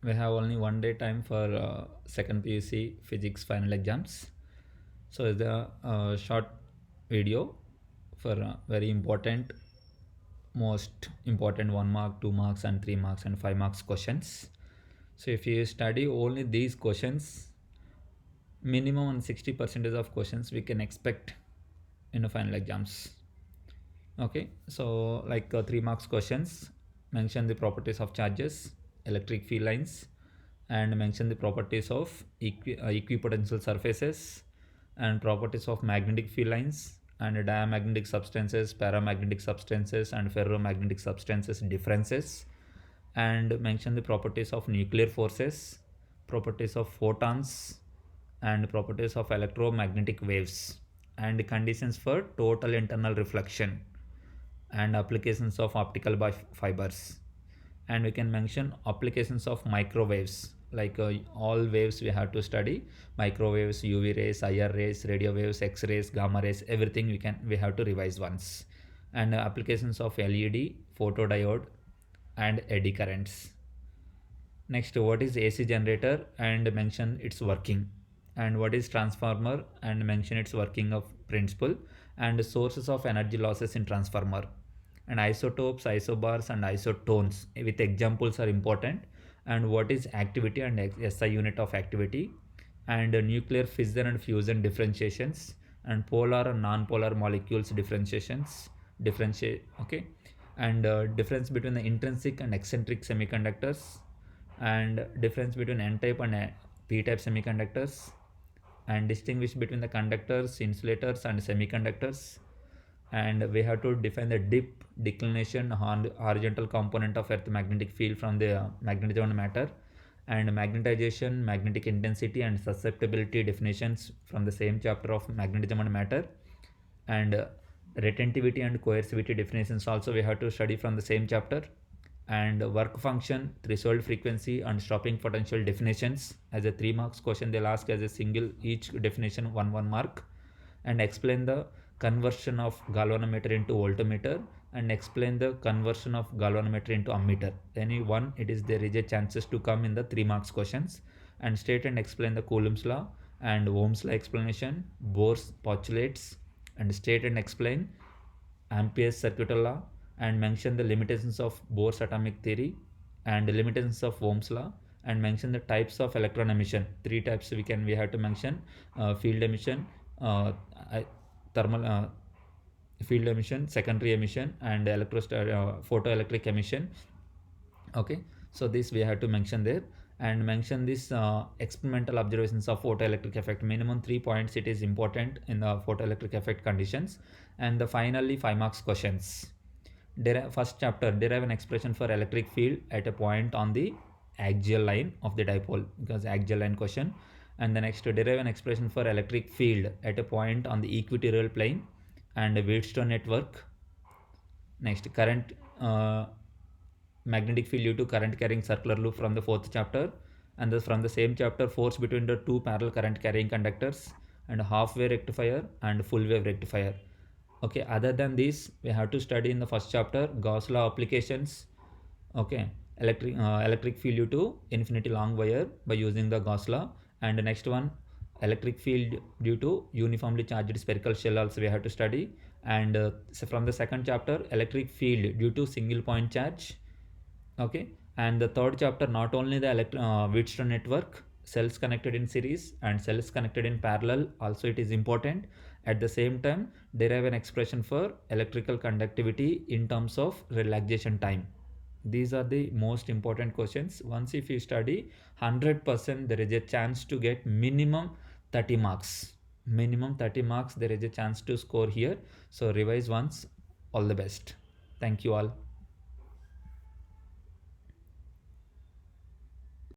we have only 1 day time for second PUC physics final exams. So it's a short video for very important, most important 1 mark, 2 marks, and 3 marks and 5 marks questions. So if you study only these questions, minimum on 60% of questions we can expect in the final exams. Okay, so like 3 marks questions, mention the properties of charges, electric field lines, and mention the properties of equipotential surfaces and properties of magnetic field lines and diamagnetic substances, paramagnetic substances, and ferromagnetic substances differences, and mention the properties of nuclear forces, properties of photons, and properties of electromagnetic waves, and conditions for total internal reflection and applications of optical fibers. And we can mention applications of microwaves, like all waves we have to study: microwaves, UV rays, IR rays, radio waves, X rays, gamma rays, everything we have to revise once. And applications of LED, photodiode, and eddy currents. Next, what is AC generator and mention its working, and what is transformer and mention its working of principle, and sources of energy losses in transformer, and isotopes, isobars, and isotones with examples are important, and what is activity and SI unit of activity, and nuclear fission and fusion differentiations, and polar and non-polar molecules differentiate, okay, and difference between the intrinsic and eccentric semiconductors, and difference between n-type and p-type semiconductors, and distinguish between the conductors, insulators, and semiconductors. And we have to define the dip, declination, horizontal component of earth magnetic field from the magnetism and matter, and magnetization, magnetic intensity, and susceptibility definitions from the same chapter of magnetism and matter, and retentivity and coercivity definitions also we have to study from the same chapter, and work function, threshold frequency, and stopping potential definitions. As a 3 marks question, they'll ask as a single each definition 1 mark, and explain the conversion of galvanometer into voltmeter, and explain the conversion of galvanometer into ammeter. Any one, it is there is a chances to come in the 3 marks questions. And state and explain the Coulomb's law and Ohm's law explanation, Bohr's postulates, and state and explain Ampere's circuital law, and mention the limitations of Bohr's atomic theory and the limitations of Ohm's law, and mention the types of electron emission. 3 types we have to mention: field emission, thermal field emission, secondary emission, and photoelectric emission. Okay, so this we have to mention there, and mention this experimental observations of photoelectric effect. Minimum 3 points it is important in the photoelectric effect conditions. And the finally 5 marks questions. First chapter, derive an expression for electric field at a point on the axial line of the dipole, because axial line question. And the next, derive an expression for electric field at a point on the equatorial plane and Wheatstone network. Next, current magnetic field due to current carrying circular loop from the 4th chapter. And from the same chapter, force between the two parallel current carrying conductors, and half wave rectifier and full wave rectifier. Okay, other than this we have to study in the first chapter Gauss law applications. Okay, electric field due to infinity long wire by using the Gauss law. And the next one, electric field due to uniformly charged spherical shell also we have to study. And so from the second chapter, electric field due to single point charge. Okay, and the third chapter, not only the Wheatstone network, cells connected in series and cells connected in parallel also it is important. At the same time, derive an expression for electrical conductivity in terms of relaxation time. These are the most important questions. Once if you study 100%, there is a chance to get minimum 30 marks. Minimum 30 marks there is a chance to score here. So revise once. All the best. Thank you all.